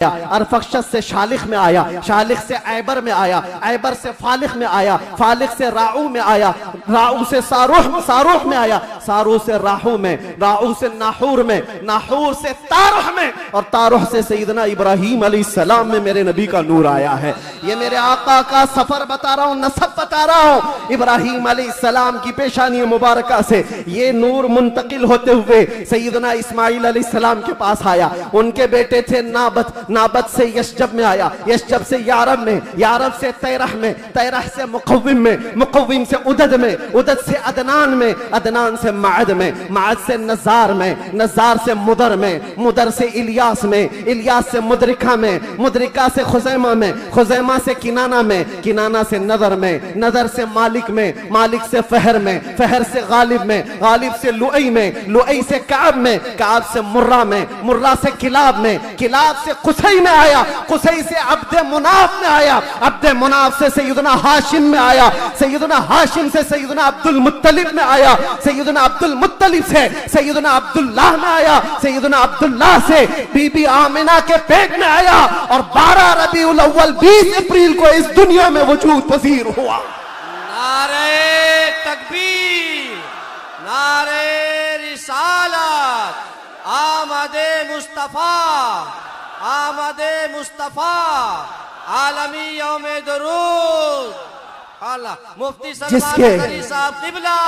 अरफक्षत से शालिख में आया, शालिख से ऐबर में आया, ऐबर से फालिख में आया, फालिख से राऊ में आया, राऊ से सारूह में आया, सारूह से राहू में, राहू से नाहूर में, नाहूर से तारुह में, और तारुह से सैयदना इब्राहीम अलैहिस्सलाम में मेरे नबी का नूर आया है। ये मेरे आका का सफर बता रहा हूँ, नसब बता रहा हूँ। इब्राहीम अलैहिस्सलाम की पेशानी मुबारका से ये नूर मुंतकिल होते हुए सैयदना इस्माइल अलैहिस्सलाम के पास आया। उनके बेटे थे नाबत, नाबत से यशजब में आया, यशजब से यारब में, यारब से तैरह में, तैरह से मुकव्विम में, मुकव्विम से उदद में, उदद से अदनान में, अदनान से माद में, माद से नजार में, नजार से मुदर में, मुदर से इलियास में, इलियास से मुदरिका में, मुदरिका से खुजैमा में, खुजैमा से किनाना में, किनाना से नदर में, नदर से मालिक में, मालिक से फहर में, फहर से गालिब में, गालिब से लुई में, लुई से काब में, काब से मुर्रा में, मुर्रा से किलाब में, किलाब से कुसई में आया, कुसई से अब्दे मुनाफ में आया, अब्दे मुनाफ से सैयदना हाशिम में आया, सैयदना हाशिम से सैयदना अब्दुल मुत्तलिब में आया, सैयदना अब्दुल मुत्तलिब से सैयदना अब्दुल्लाह में आया, सैयदना अब्दुल्लाह से बीबी आमिना के पेट में आया, और 12 रबीउल अव्वल 20 अप्रैल को इस दुनिया में वजूद पजीर हुआ। नारे तकबीर, नारे रिसालत, आमदे मुस्तफा, आमदे मुस्तफा, आलमी यौमे दुरूद, मुफ्ती सरदार साहब किबला।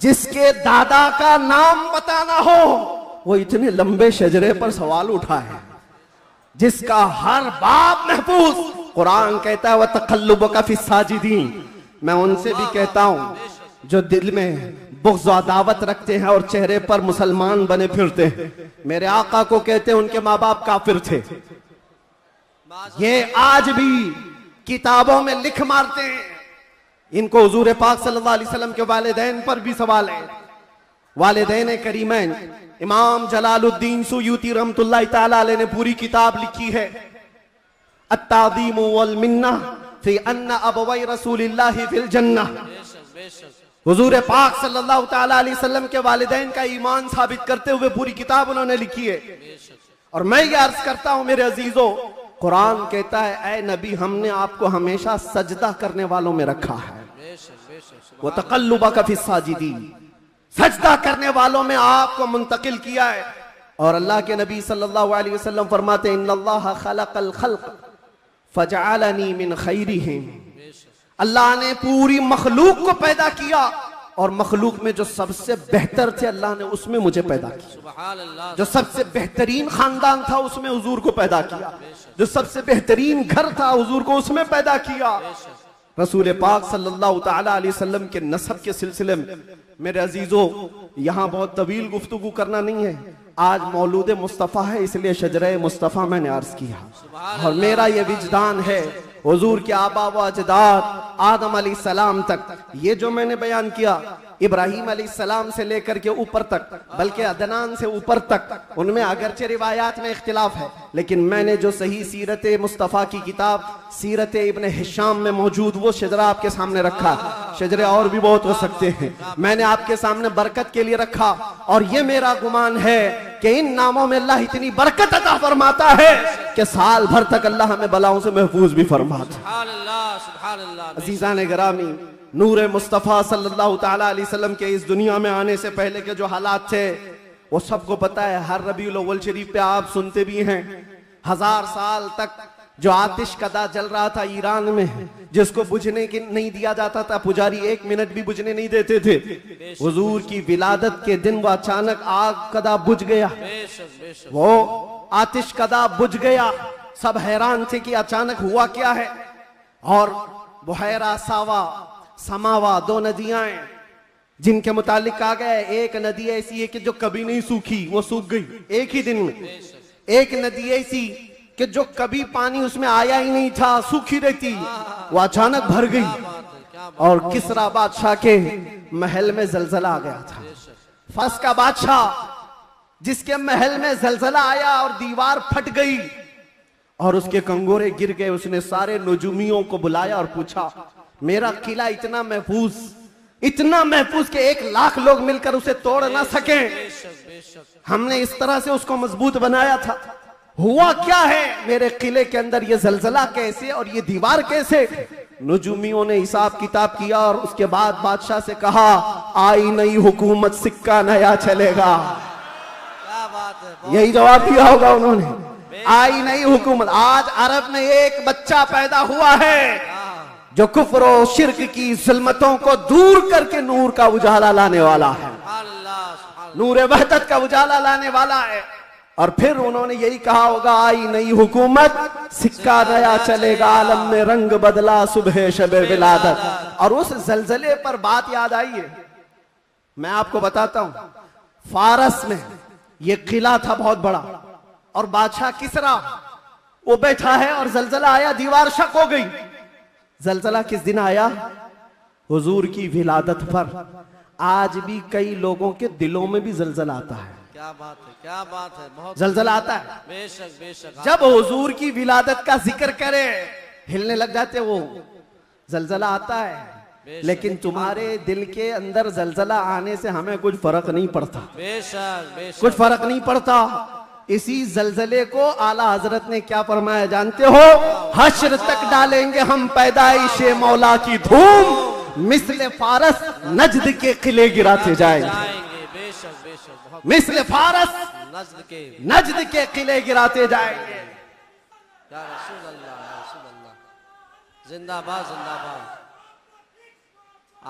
जिसके दादा का नाम पता ना हो वो इतने लंबे शजरे पर सवाल उठाए, जिसका हर बाप महफूज। कुरान कहता है वह तकल्लुबका फी साजिदीन। मैं उनसे भी कहता हूं जो दिल में बुग़्ज़ व अदावत रखते हैं और चेहरे पर मुसलमान बने फिरते हैं। मेरे आका को कहते हैं उनके माँ बाप काफिर थे, ये आज भी किताबों में लिख मारते हैं। इनको हुजूर पाक सल्लल्लाहु अलैहि वसल्लम के वालिदैन पर भी सवाल है। वालिदैन करीमैन इमाम जलालुद्दीन सुयूती रहमतुल्लाहि तआला अलैह ने पूरी किताब लिखी है, अत्ताज़ीम वल मिन्ना फी अन्ना अबवै रसूलिल्लाहि फिल जन्नह। हुजूर पाक सल्लल्लाहु तआला अलैहि वसल्लम के वालिदैन का ईमान साबित करते हुए पूरी किताब उन्होंने लिखी है। और मैं ये अर्ज करता हूं मेरे अजीजों, कुरान कहता है ऐ नबी हमने आपको हमेशा सजदा करने वालों में रखा है, वो तकल्लुबका फी साजिदीन, सजदा करने वालों में आपको मुंतकिल किया है। और अल्लाह के नबी सल्लल्लाहु अलैहि वसल्लम फरमाते हैं इन्नल्लाह खलक़ल खल्क़ फजअलनी मिन खैरिहिम। अल्लाह ने पूरी मखलूक को पैदा किया और मखलूक में जो सबसे बेहतर थे अल्लाह ने उसमें मुझे पैदा किया। जो सबसे बेहतरीन खानदान था उसमें हुजूर को पैदा किया, जो सबसे बेहतरीन घर था हुजूर को उसमें पैदा किया। रसूल पाक सल्लल्लाहु तआला अलैहि वसल्लम के नसब के सिलसिले में मेरे अजीजों यहाँ बहुत तवील गुफ्तगू करना नहीं है, आज मौलूद मुस्तफ़ा है इसलिए शजरे मुस्तफ़ा मैंने अर्ज किया। और मेरा ये विजदान है हुजूर के आबा व अजदाद आदम अलैहिस्सलाम तक ये जो मैंने बयान किया, इब्राहीम अलैहिस्सलाम से लेकर के ऊपर तक, बल्कि अदनान से ऊपर तक, उनमें अगरचे रिवायात में इख्तिलाफ है, लेकिन मैंने जो सही सीरत मुस्तफ़ा की किताब सीरत इब्न हिशाम में मौजूद वो शजरा आपके सामने रखा। शजरे और भी बहुत हो सकते हैं, मैंने आपके सामने बरकत के लिए रखा। और ये मेरा गुमान है कि इन नामों में अल्लाह इतनी बरकत अता फरमाता है कि साल भर तक अल्लाह हमें बलाओं से महफूज भी फरमाता है। अज़ीज़ान गिरामी, नूर मुस्तफ़ा सल्लल्लाहु तआला अलैहि वसल्लम के इस दुनिया में आने से पहले के जो हालात थे वो सबको पता है। हर रबीउल अव्वल शरीफ पे आप सुनते भी हैं 1000 साल तक जो आतिश कदा जल रहा था ईरान में, जिसको बुझने की नहीं दिया जाता था, पुजारी 1 मिनट भी बुझने नहीं देते थे। हुजूर की विलादत के दिन वो अचानक आग कदा बुझ गया, वो आतिश कदा बुझ गया। सब हैरान थे कि अचानक हुआ क्या है। और बुहैरा सावा समावा 2 नदियां हैं जिनके मुतालिक कहा गया है एक नदी ऐसी है कि जो कभी नहीं सूखी, वो सूख गई एक ही दिन में। एक नदी ऐसी कि जो कभी पानी उसमें आया ही नहीं था, सूखी रहती, वो अचानक भर गई। और किसरा बादशाह के महल में जलजला आ गया था। फारस का बादशाह जिसके महल में जलजला आया और दीवार फट गई और उसके कंगोरे गिर गए, उसने सारे नजूमियों को बुलाया और पूछा मेरा किला इतना महफूज कि 1 लाख लोग मिलकर उसे तोड़ ना सके, हमने इस तरह से उसको मजबूत बनाया था। हुआ क्या है, मेरे किले के अंदर ये जलजला कैसे और ये दीवार कैसे। नुजूमियों ने हिसाब किताब किया और उसके बाद बादशाह से कहा, आई नई हुकूमत, सिक्का नया चलेगा। क्या बात है, यही जवाब दिया होगा उन्होंने, आई नई हुकूमत। आज अरब में एक बच्चा पैदा हुआ है जो कुफ्र और शिर्क की जुल्मतों को दूर करके नूर का उजाला लाने वाला है, नूर वहदत का उजाला लाने वाला है। और फिर उन्होंने यही कहा होगा, आई नई हुकूमत, सिक्का नया चलेगा, आलम में रंग बदला, सुबह शबे विलादत। और उस जलजले पर बात याद आई है, मैं आपको बताता हूं। फारस में ये किला था बहुत बड़ा, और बादशाह किसरा वो बैठा है और जलजला आया, दीवार शक हो गई। जलजला किस दिन आया? हुजूर की विलादत पर। आज भी कई लोगों के दिलों में भी जलजला आता है। क्या बात है, क्या बात है, बहुत जलजला आता है। बेशक बेशक, जब हुजूर की विलादत का जिक्र करे हिलने लग जाते वो, जलजला आता है। लेकिन तुम्हारे दिल के अंदर जलजला आने से हमें कुछ फर्क नहीं पड़ता, बेशक बेशक, कुछ फर्क नहीं पड़ता। इसी जलजले को आला हजरत ने क्या फरमाया जानते हो? हश्र तक डालेंगे हम पैदाइशे मौला की धूम, मिस्ले फारस नजद के किले गिराते जाएंगे। बेशक बेशक, बहुत मिस्ले फारस नज्द के किले गिराते जाएंगे। या रसूल अल्लाह, या रसूल अल्लाह, जिंदाबाद जिंदाबाद,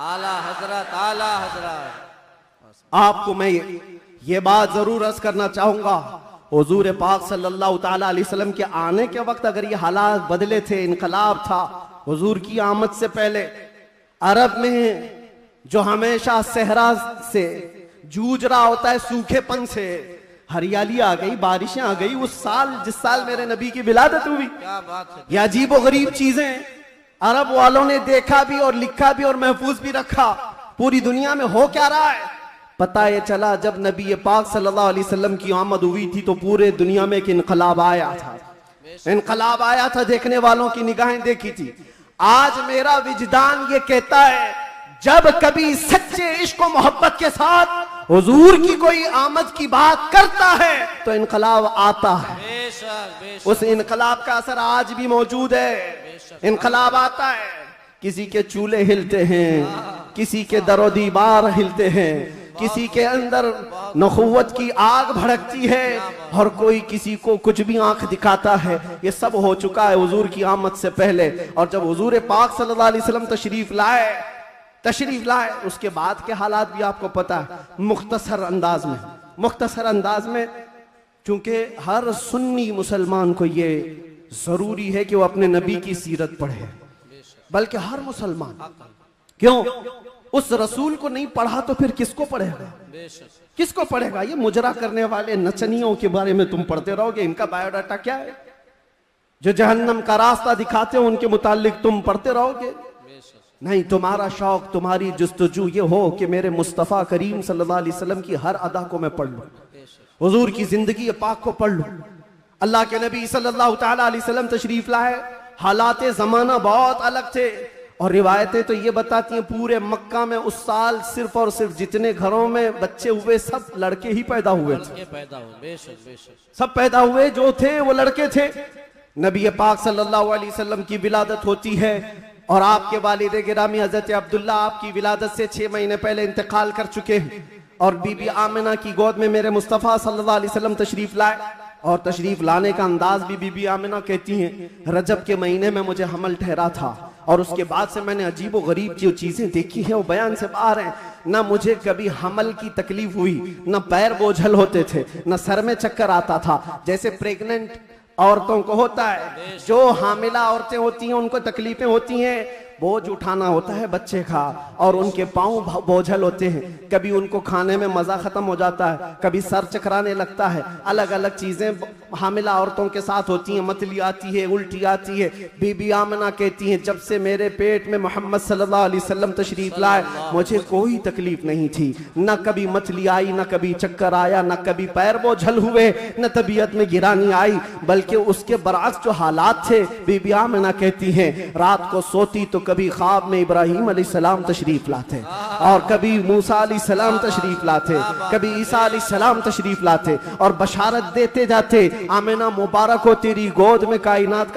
आला हजरत, आला हजरत। आपको मैं ये बात जरूर अर्ज करना चाहूंगा, हुजूर पाक सल्लल्लाहु ताला अलैहि वसल्लम के आने के वक्त अगर ये हालात बदले थे, इनकलाब था, हुजूर की आमद से पहले अरब में जो हमेशा सहरा से जूझ रहा होता है, सूखेपन से, हरियाली आ गई, बारिशें आ गई। उस साल जिस साल मेरे नबी की विलादत हुई, क्या बात है, ये अजीब व गरीब चीजें अरब वालों ने देखा भी और लिखा भी और महफूज भी रखा। पूरी दुनिया में हो क्या रहा है पता ये चला जब नबी पाक सल्लल्लाहु अलैहि वसल्लम की आमद हुई थी तो पूरे दुनिया में एक इनकलाब आया था, इनकलाब आया था, देखने वालों की निगाहें देखी थी। आज मेरा विजदान ये कहता है, जब कभी सच्चे इश्क और मोहब्बत के साथ हुजूर की कोई आमद की बात करता है तो इनकलाब आता है। बेशक बेशक, उस इनकलाब का असर आज भी मौजूद है। इनकलाब आता है, किसी के चूल्हे हिलते हैं, किसी के दरो दीवार हिलते हैं, किसी के अंदर नखुवत की आग भड़कती है और कोई किसी को कुछ भी आंख दिखाता है। ये सब हो चुका है हुजूर की आमद से पहले। और जब हुजूर पाक सल्लल्लाहु अलैहि वसल्लम तशरीफ लाए उसके बाद के हालात भी आपको पता है। मुख्तसर अंदाज में चूंकि हर सुन्नी मुसलमान को ये जरूरी है कि वो अपने नबी की सीरत पढ़े, बल्कि हर मुसलमान, क्यों? उस रसूल को नहीं पढ़ा तो फिर किसको पढ़ेगा? किसको पढ़ेगा? ये मुजरा करने वाले नचनियों के बारे में तुम पढ़ते रहोगे, इनका बायोडाटा क्या है? जो जहन्नम का रास्ता दिखाते हो उनके मुतालिक तुम पढ़ते रहोगे? नहीं, तुम्हारा शौक, तुम्हारी जुस्तजू ये हो कि मेरे मुस्तफ़ा करीम सल्लल्लाहु अलैहि वसल्लम की हर अदा को मैं पढ़ लूं, हुजूर की जिंदगी पाक को पढ़ लूं। अल्लाह के नबी सल्लल्लाहु ताला अलैहि वसल्लम तशरीफ लाए, हालात जमाना बहुत अलग थे और रिवायतें तो ये बताती हैं पूरे मक्का में उस साल सिर्फ और सिर्फ जितने घरों में बच्चे हुए सब लड़के ही पैदा हुए थे। सब पैदा हुए जो थे वो लड़के थे। नबी पाक सल्लल्लाहु अलैहि वसल्लम की विलादत होती है और आपके वालिद गिरामी हजरत अब्दुल्ला आपकी विलादत से 6 महीने पहले इंतकाल कर चुके हैं और बीबी आमिना की गोद में मेरे मुस्तफ़ा सल्लल्लाहु अलैहि वसल्लम तशरीफ लाए। और तशरीफ लाने का अंदाज भी बीबी आमिना कहती हैं, रजब के महीने में मुझे हमल ठहरा था और उसके बाद से मैंने अजीब व गरीब जो चीजें देखी हैं वो बयान से बाहर हैं। ना मुझे कभी हमल की तकलीफ हुई, ना पैर बोझल होते थे, ना सर में चक्कर आता था जैसे प्रेग्नेंट औरतों को होता है। जो हामिला औरतें होती हैं उनको तकलीफें होती हैं, बोझ उठाना होता है बच्चे का और उनके पांव बोझल होते हैं, कभी उनको खाने में मजा खत्म हो जाता है, कभी सर चकराने लगता है, अलग अलग चीजें हामिला औरतों के साथ होती हैं, मतली आती है, उल्टी आती है। बीबी आमिना कहती हैं, जब से मेरे पेट में मोहम्मद सल्लल्लाहु अलैहि वसल्लम तशरीफ लाए मुझे कोई तकलीफ नहीं थी, न कभी मतली आई, न कभी चक्कर आया, न कभी पैर बोझल हुए, न तबीयत में गिरानी आई, बल्कि उसके बरअक्स जो हालात थे बीबी आमिना कहती हैं रात को सोती तो कभी ख्वाब में इब्राहीम अलैहिस्सलाम तशरीफ लाते और कभी मूसा अलैहिस्सलाम तशरीफ लाते, कभी ईसा अलैहिस्सलाम तशरीफ लाते और बशारत देते जाते, आमिना मुबारक हो तेरी गोद में कायनात